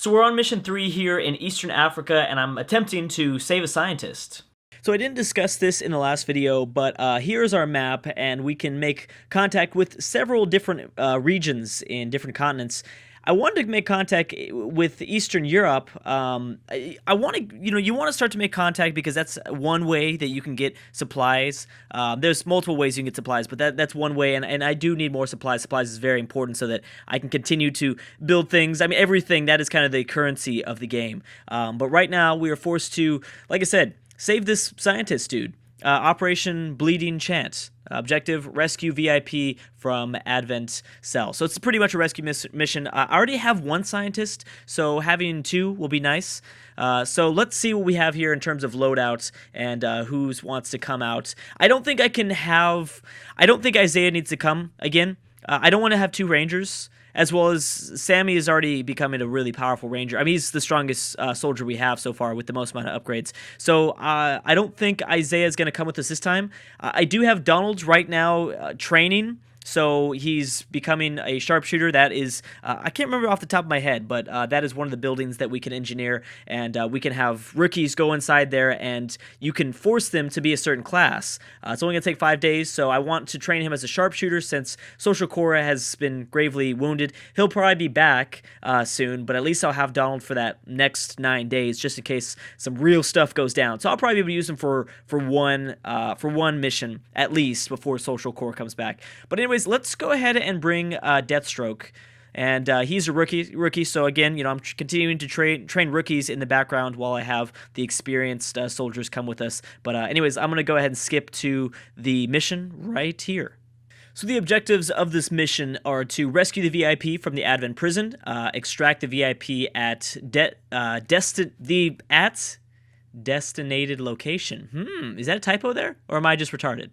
So we're on mission 3 here in Eastern Africa, and I'm attempting to save a scientist. So I didn't discuss this in the last video, but here's our map, and we can make contact with several different regions in different continents. I wanted to make contact with Eastern Europe. I want to, you want to start to make contact because that's one way that you can get supplies. There's multiple ways you can get supplies, but that's one way, and I do need more supplies. Supplies is very important so that I can continue to build things. I mean, everything, that is kind of the currency of the game. But right now, we are forced to, like I said, save this scientist dude. Operation Bleeding Chant. Objective, rescue VIP from Advent Cell. So it's pretty much a rescue mission. I already have one scientist, so having two will be nice. So let's see what we have here in terms of loadouts and who wants to come out. I don't think Isaiah needs to come again. I don't want to have two Rangers. As well as Sammy is already becoming a really powerful ranger. I mean, he's the strongest soldier we have so far with the most amount of upgrades. So I don't think Isaiah is going to come with us this time. I do have Donald right now training. So he's becoming a sharpshooter. That is, I can't remember off the top of my head, but that is one of the buildings that we can engineer, and we can have rookies go inside there, and you can force them to be a certain class. It's only going to take 5 days, so I want to train him as a sharpshooter since Social Cora has been gravely wounded. He'll probably be back soon, but at least I'll have Donald for that next 9 days, just in case some real stuff goes down. So I'll probably be able to use him for one mission at least before Social Core comes back. But anyways, let's go ahead and bring Deathstroke, and he's a rookie. So again, I'm continuing to train rookies in the background while I have the experienced soldiers come with us. But anyways, I'm gonna go ahead and skip to the mission right here. So the objectives of this mission are to rescue the VIP from the Advent prison, extract the VIP at destinated location. Is that a typo there, or am I just retarded?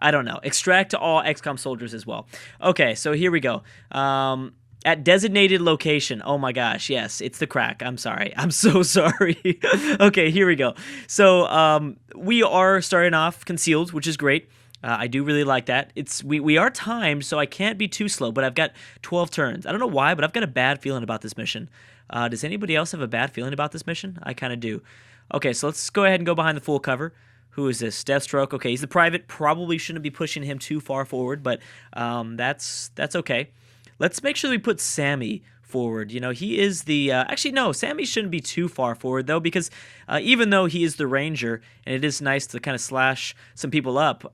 I don't know. Extract all XCOM soldiers as well. Okay, so here we go. At designated location. Oh my gosh, yes, it's the crack. I'm sorry. I'm so sorry. Okay, here we go. So we are starting off concealed, which is great. I do really like that. We are timed, so I can't be too slow, but I've got 12 turns. I don't know why, but I've got a bad feeling about this mission. Does anybody else have a bad feeling about this mission? I kind of do. Okay, so let's go ahead and go behind the full cover. Who is this? Deathstroke. Okay, he's the private. Probably shouldn't be pushing him too far forward, but that's okay. Let's make sure we put Sammy forward. He is the... actually, no, Sammy shouldn't be too far forward, though, because even though he is the ranger, and it is nice to kind of slash some people up,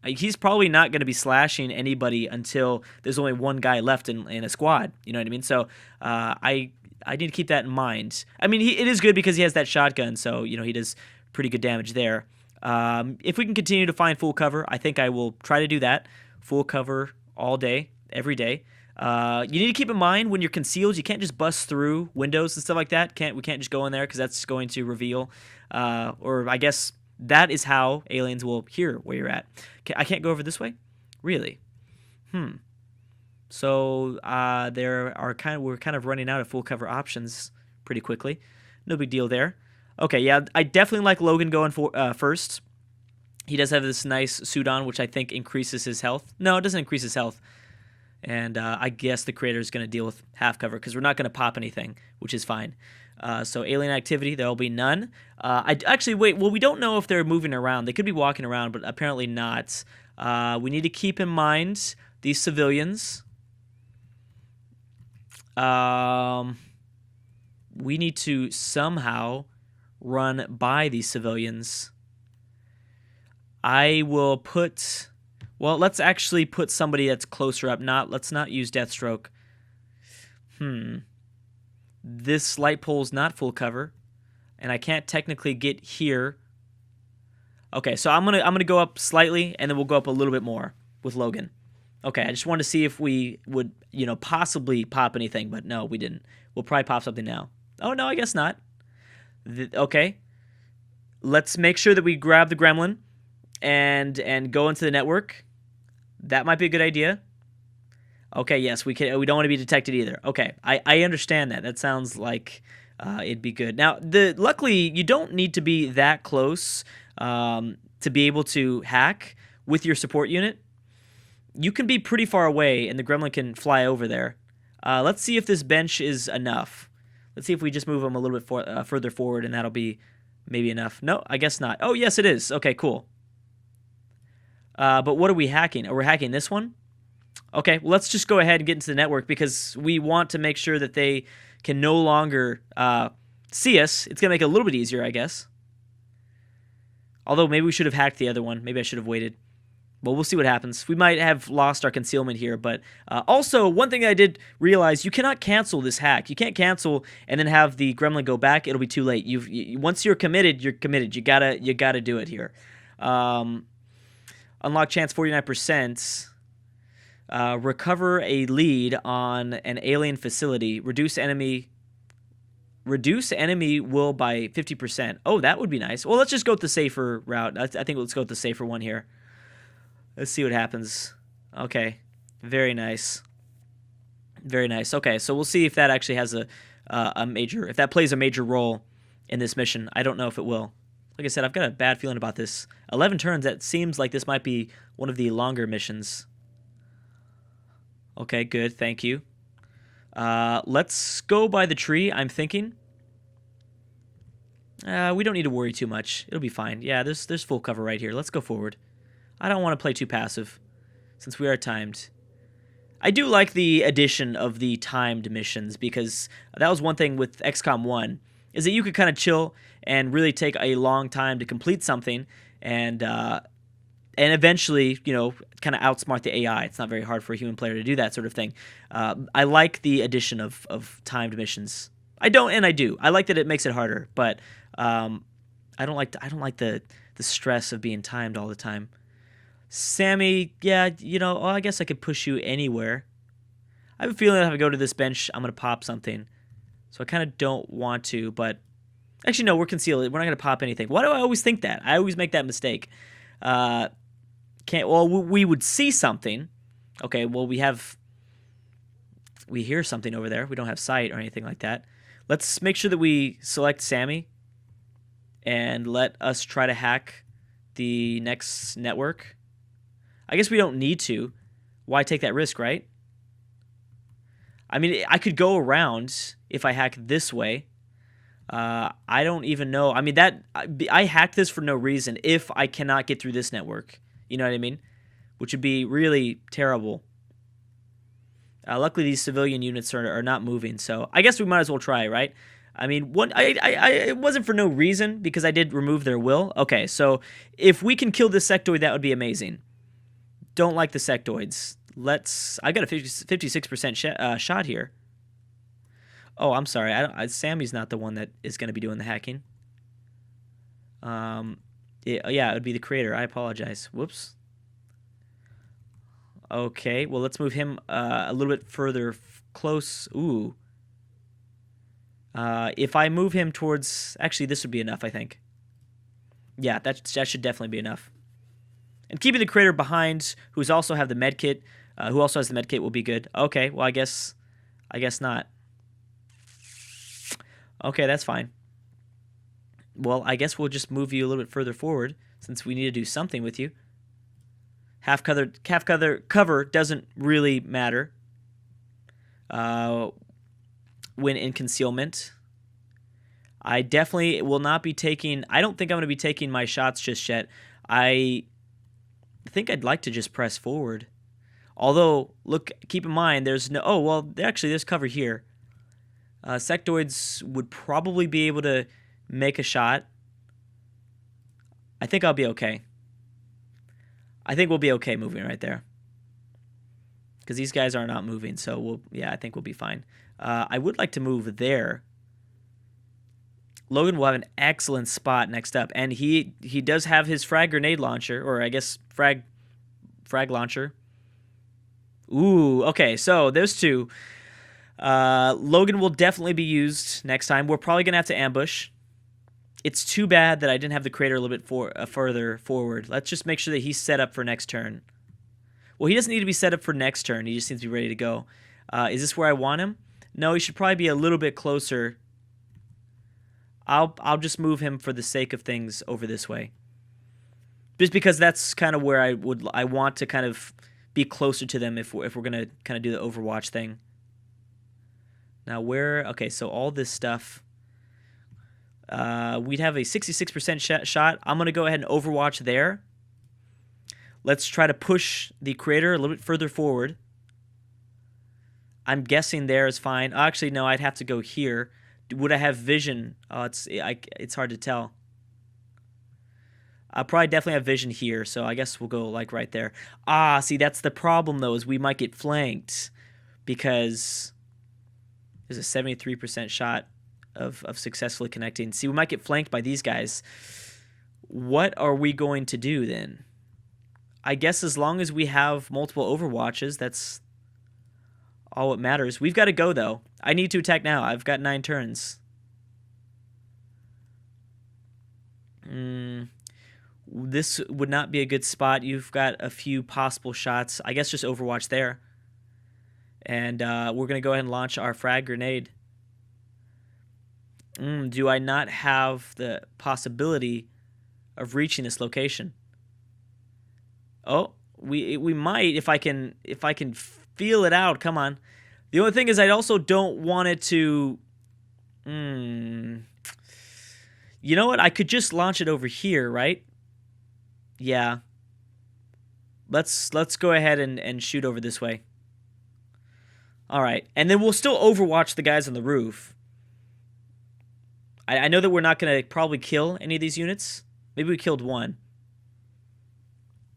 he's probably not going to be slashing anybody until there's only one guy left in a squad. You know what I mean? So I need to keep that in mind. I mean, it is good because he has that shotgun, so, he does pretty good damage there. If we can continue to find full cover, I think I will try to do that. Full cover all day, every day. You need to keep in mind when you're concealed, you can't just bust through windows and stuff like that. We can't just go in there because that's going to reveal. Or I guess that is how aliens will hear where you're at. I can't go over this way? Really? So we're kind of running out of full cover options pretty quickly. No big deal there. Okay, yeah, I definitely like Logan going first. He does have this nice suit on, which I think increases his health. No, it doesn't increase his health. And I guess the creator is going to deal with half cover because we're not going to pop anything, which is fine. So alien activity, there will be none. Wait, well, we don't know if they're moving around. They could be walking around, but apparently not. We need to keep in mind these civilians. We need to somehow run by these civilians. Let's actually put somebody that's closer up. Let's not use Deathstroke. This light pole's not full cover, and I can't technically get here. Okay, so I'm gonna go up slightly, and then we'll go up a little bit more with Logan. Okay, I just wanted to see if we would, possibly pop anything, but no, we didn't. We'll probably pop something now. Oh no, I guess not. Okay, let's make sure that we grab the gremlin and go into the network. That might be a good idea. Okay, yes, we don't want to be detected either. Okay, I understand that. That sounds like it'd be good. Now, luckily, you don't need to be that close to be able to hack with your support unit. You can be pretty far away, and the gremlin can fly over there. Let's see if this bench is enough. Let's see if we just move him a little bit further forward, and that'll be maybe enough. No, I guess not. Oh, yes, it is. Okay, cool. But what are we hacking? Are we hacking this one? Okay, well, let's just go ahead and get into the network because we want to make sure that they can no longer see us. It's going to make it a little bit easier, I guess. Although maybe we should have hacked the other one. Maybe I should have waited. Well, we'll see what happens. We might have lost our concealment here, but also one thing I did realize, you cannot cancel this hack. You can't cancel and then have the gremlin go back. It'll be too late. Once you're committed, you're committed. You gotta do it here. Unlock chance 49%. Recover a lead on an alien facility. Reduce enemy will by 50%. Oh, that would be nice. Well, let's just go with the safer route. I think let's go with the safer one here. Let's see what happens. Okay. Very nice. Very nice. Okay, so we'll see if that actually has if that plays a major role in this mission. I don't know if it will. Like I said, I've got a bad feeling about this. 11 turns, that seems like this might be one of the longer missions. Okay, good. Thank you. Let's go by the tree, I'm thinking. We don't need to worry too much. It'll be fine. Yeah, there's full cover right here. Let's go forward. I don't want to play too passive, since we are timed. I do like the addition of the timed missions, because that was one thing with XCOM 1, is that you could kind of chill and really take a long time to complete something, and eventually, you know, kind of outsmart the AI. It's not very hard for a human player to do that sort of thing. I like the addition of timed missions. I don't, and I do. I like that it makes it harder, but I don't like the stress of being timed all the time. Sammy, yeah, you know, well, I guess I could push you anywhere. I have a feeling that if I go to this bench, I'm going to pop something. So I kind of don't want to, but actually, no, we're concealed. We're not going to pop anything. Why do I always think that? I always make that mistake. Well, we would see something. Okay, well, we hear something over there. We don't have sight or anything like that. Let's make sure that we select Sammy and let us try to hack the next network. I guess we don't need to. Why take that risk, right? I mean, I could go around if I hack this way. I don't even know. I mean, I hacked this for no reason if I cannot get through this network. You know what I mean? Which would be really terrible. Luckily, these civilian units are not moving, so I guess we might as well try, right? I mean, it wasn't for no reason, because I did remove their will. Okay, so if we can kill this sectoid, that would be amazing. Don't like the sectoids. I got a 56% shot here. Oh, I'm sorry. Sammy's not the one that is going to be doing the hacking. Yeah, it would be the creator. I apologize. Whoops. Okay, well, let's move him a little bit further close. Ooh. If I move him towards... Actually, this would be enough, I think. Yeah, that should definitely be enough. And keeping the creator behind, who also has the medkit, will be good. Okay, well, I guess not. Okay, that's fine. Well, I guess we'll just move you a little bit further forward, since we need to do something with you. Half cover doesn't really matter when in concealment. I definitely will not be taking... I don't think I'm going to be taking my shots just yet. I think I'd like to just press forward. Although, look, keep in mind, there's no... Oh, well, actually, there's cover here. Sectoids would probably be able to make a shot. I think I'll be okay. I think we'll be okay moving right there. Because these guys are not moving, so I think we'll be fine. I would like to move there. Logan will have an excellent spot next up, and he does have his frag grenade launcher, or I guess frag launcher. Ooh, okay, so there's two. Logan will definitely be used next time. We're probably going to have to ambush. It's too bad that I didn't have the creator a little bit further forward. Let's just make sure that he's set up for next turn. Well, he doesn't need to be set up for next turn. He just needs to be ready to go. Is this where I want him? No, he should probably be a little bit closer. I'll just move him for the sake of things over this way. Just because that's kind of where I want to kind of be closer to them if we're going to kind of do the Overwatch thing. Now where? Okay, so all this stuff. We'd have a 66% shot. I'm gonna go ahead and overwatch there. Let's try to push the creator a little bit further forward. I'm guessing there is fine. Actually, no, I'd have to go here. Would I have vision? Oh, it's hard to tell. I'll probably definitely have vision here, so I guess we'll go like right there. Ah, see, that's the problem though, is we might get flanked because there's a 73% shot of successfully connecting. See, we might get flanked by these guys. What are we going to do then? I guess as long as we have multiple overwatches, that's all what matters. We've got to go, though. I need to attack now. I've got 9 turns. This would not be a good spot. You've got a few possible shots. I guess just overwatch there. And we're going to go ahead and launch our frag grenade. Do I not have the possibility of reaching this location? Oh, we might if I can feel it out. Come on. The only thing is I also don't want it to... You know what? I could just launch it over here, right? Yeah. Let's go ahead and shoot over this way. All right. And then we'll still overwatch the guys on the roof. I know that we're not going to probably kill any of these units. Maybe we killed one.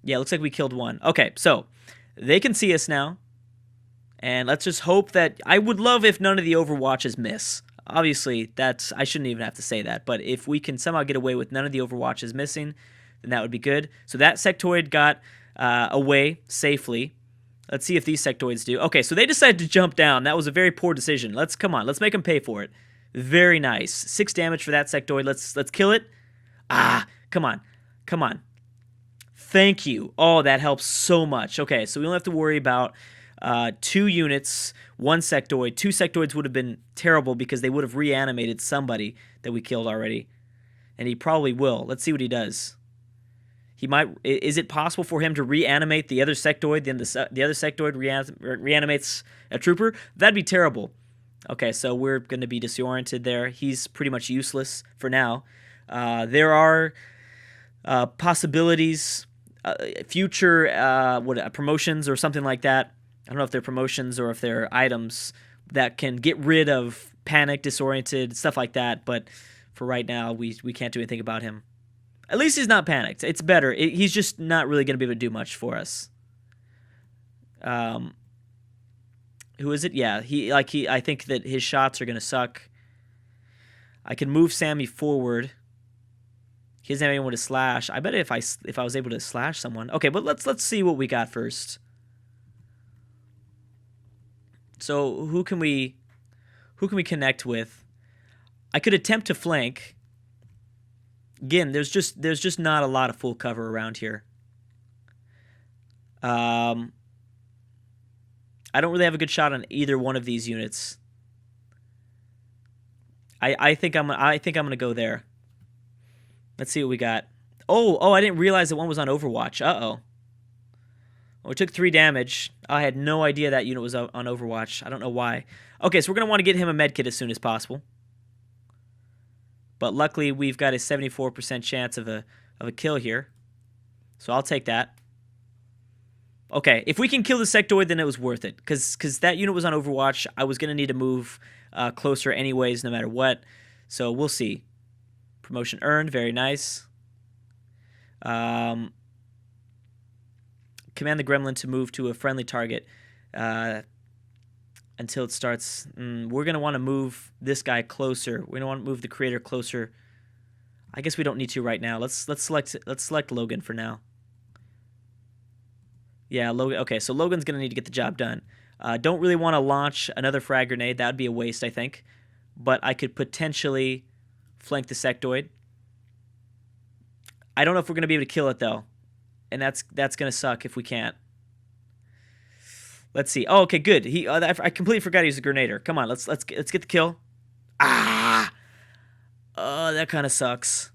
Yeah, looks like we killed one. Okay, so they can see us now. And let's just hope that... I would love if none of the overwatches miss. Obviously, that's... I shouldn't even have to say that. But if we can somehow get away with none of the overwatches missing, then that would be good. So that sectoid got away safely. Let's see if these sectoids do. Okay, so they decided to jump down. That was a very poor decision. Come on, let's make them pay for it. Very nice. 6 damage for that sectoid. Let's kill it. Ah, come on. Come on. Thank you. Oh, that helps so much. Okay, so we only have to worry about 2 units, 1 sectoid. 2 sectoids would have been terrible because they would have reanimated somebody that we killed already. And he probably will. Let's see what he does. He might. Is it possible for him to reanimate the other sectoid, then the other sectoid reanimates a trooper? That'd be terrible. Okay, so we're going to be disoriented there. He's pretty much useless for now. There are possibilities, future promotions or something like that. I don't know if they're promotions or if they're items that can get rid of panic, disoriented, stuff like that. But for right now, we can't do anything about him. At least he's not panicked. It's better. He's just not really going to be able to do much for us. Who is it? Yeah, I think that his shots are going to suck. I can move Sammy forward. He doesn't have anyone to slash. I bet if I was able to slash someone. Okay, but let's see what we got first. So who can we connect with? I could attempt to flank. Again, there's just not a lot of full cover around here. I don't really have a good shot on either one of these units. I think I'm gonna go there. Let's see what we got. Oh, I didn't realize that one was on Overwatch. Uh-oh. Well, it took 3 damage. I had no idea that unit was on Overwatch. I don't know why. Okay, so we're gonna want to get him a medkit as soon as possible. But luckily, we've got a 74% chance of a kill here. So I'll take that. Okay, if we can kill the sectoid, then it was worth it. Because that unit was on Overwatch. I was going to need to move closer anyways, no matter what. So we'll see. Promotion earned. Very nice. Command the gremlin to move to a friendly target until it starts. We're going to want to move this guy closer. We're going to want to move the creator closer. I guess we don't need to right now. Let's select Logan for now. Yeah, Logan. Okay, so Logan's going to need to get the job done. Don't really want to launch another frag grenade. That would be a waste, I think. But I could potentially flank the sectoid. I don't know if we're going to be able to kill it, though. And that's going to suck if we can't. Let's see. Oh, okay, good. I completely forgot he was a grenader. Come on, let's get the kill. Ah! Oh, that kind of sucks.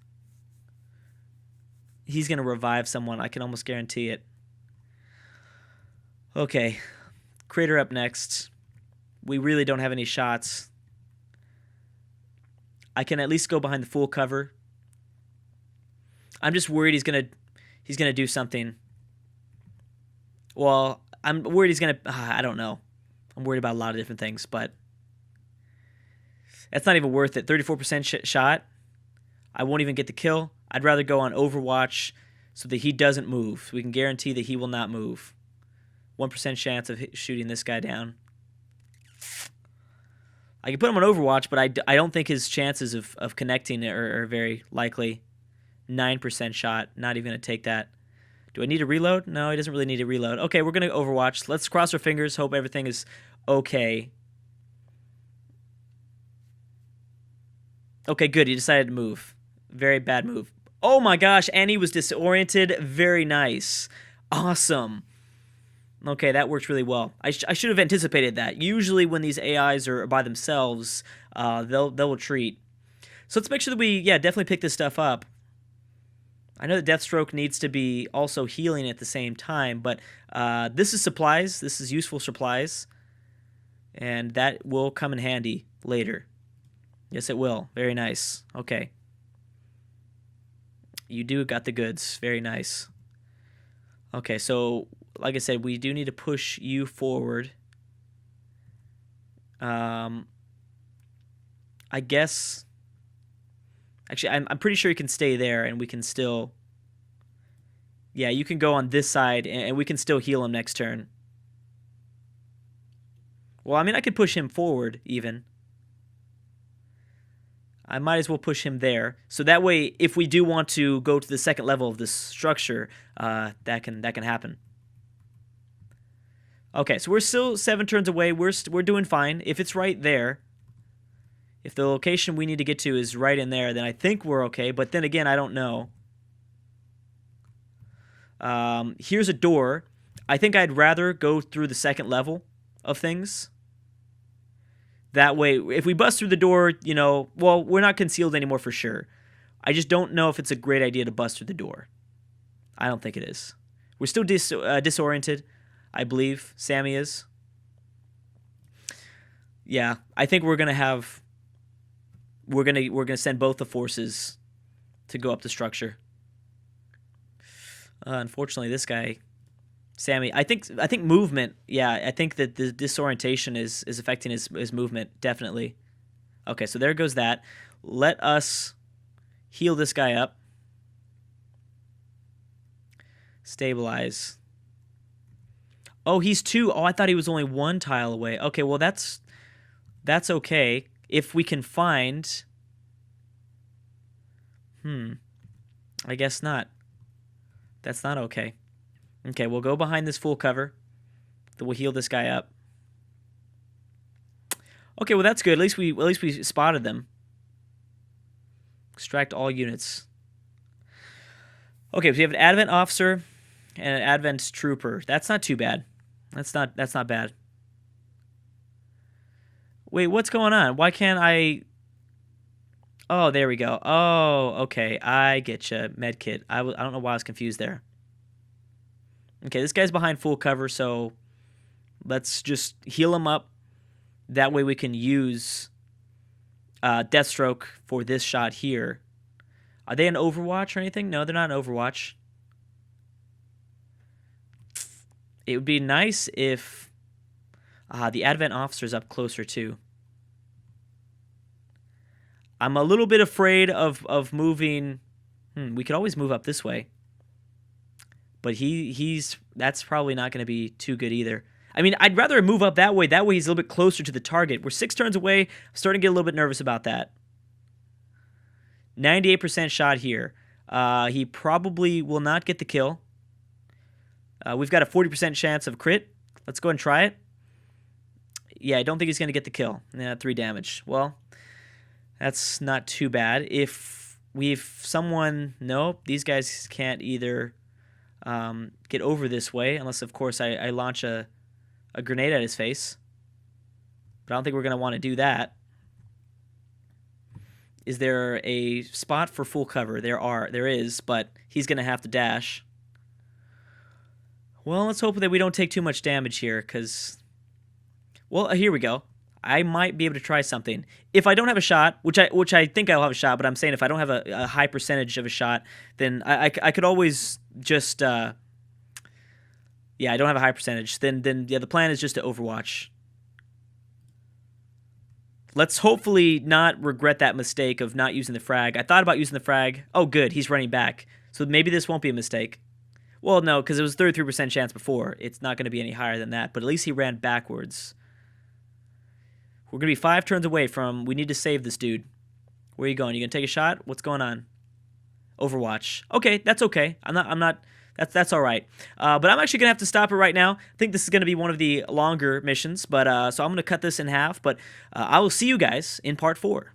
He's going to revive someone. I can almost guarantee it. Okay, Crater up next. We really don't have any shots. I can at least go behind the full cover. I'm just worried he's gonna do something. Well, I'm worried he's gonna. I don't know. I'm worried about a lot of different things, but that's not even worth it. 34% shot. I won't even get the kill. I'd rather go on Overwatch so that he doesn't move. We can guarantee that he will not move. 1% chance of shooting this guy down. I can put him on Overwatch, but I don't think his chances of connecting are very likely. 9% shot. Not even going to take that. Do I need to reload? No, he doesn't really need to reload. Okay, we're going to Overwatch. Let's cross our fingers. Hope everything is okay. Okay, good. He decided to move. Very bad move. Oh my gosh, and he was disoriented. Very nice. Awesome. Okay, that worked really well. I should have anticipated that. Usually when these AIs are by themselves, they'll retreat. So let's make sure that we, definitely pick this stuff up. I know that Deathstroke needs to be also healing at the same time, but this is supplies. This is useful supplies, and that will come in handy later. Yes, it will. Very nice. Okay. You do got the goods. Very nice. Okay, so like I said, we do need to push you forward. I guess. Actually, I'm pretty sure you can stay there, and we can still. Yeah, you can go on this side, and we can still heal him next turn. Well, I mean, I could push him forward even. I might as well push him there. So that way, if we do want to go to the second level of this structure, that can happen. Okay, so we're still 7 turns away. We're doing fine. If it's right there, if the location we need to get to is right in there, then I think we're okay. But then again, I don't know. Here's a door. I think I'd rather go through the second level of things. That way, if we bust through the door, well, we're not concealed anymore for sure. I just don't know if it's a great idea to bust through the door. I don't think it is. We're still disoriented, I believe. Sammy is. Yeah, I think we're gonna send both the forces to go up the structure. Unfortunately, this guy, Sammy, I think movement. Yeah, I think that the disorientation is affecting his movement, definitely. Okay, so there goes that. Let us heal this guy up. Stabilize. Oh, he's 2. Oh, I thought he was only 1 tile away. Okay, well that's okay. If we can find... I guess not. That's not okay. Okay, we'll go behind this full cover. Then we'll heal this guy up. Okay, well that's good. At least we spotted them. Extract all units. Okay, so we have an Advent officer and an Advent trooper. That's not too bad. That's not bad. Wait, what's going on? Why can't I? Oh, there we go. Oh, okay. I get you. Medkit. I don't know why I was confused there. Okay, this guy's behind full cover, so let's just heal him up. That way we can use Deathstroke for this shot here. Are they in Overwatch or anything? No, they're not in Overwatch. It would be nice if the Advent officer's up closer too. I'm a little bit afraid of moving. We could always move up this way. But that's probably not going to be too good either. I mean, I'd rather move up that way. That way he's a little bit closer to the target. We're 6 turns away. I'm starting to get a little bit nervous about that. 98% shot here. He probably will not get the kill. We've got a 40% chance of crit. Let's go and try it. Yeah, I don't think he's going to get the kill. 3 damage. Well, that's not too bad. If we've someone... Nope, these guys can't either get over this way. Unless, of course, I launch a grenade at his face. But I don't think we're going to want to do that. Is there a spot for full cover? There is, but he's going to have to dash. Well, let's hope that we don't take too much damage here, because... Well, here we go. I might be able to try something. If I don't have a shot, which I think I'll have a shot, but I'm saying if I don't have a high percentage of a shot, then I could always just yeah, I don't have a high percentage. Then yeah, the plan is just to overwatch. Let's hopefully not regret that mistake of not using the frag. I thought about using the frag. Oh, good, he's running back. So maybe this won't be a mistake. Well, no, because it was 33% chance before. It's not going to be any higher than that, but at least he ran backwards. We're going to be 5 turns away from... We need to save this dude. Where are you going? You going to take a shot? What's going on? Overwatch. Okay, that's okay. I'm not... That's all right. But I'm actually going to have to stop it right now. I think this is going to be one of the longer missions, but so I'm going to cut this in half. But I will see you guys in part 4.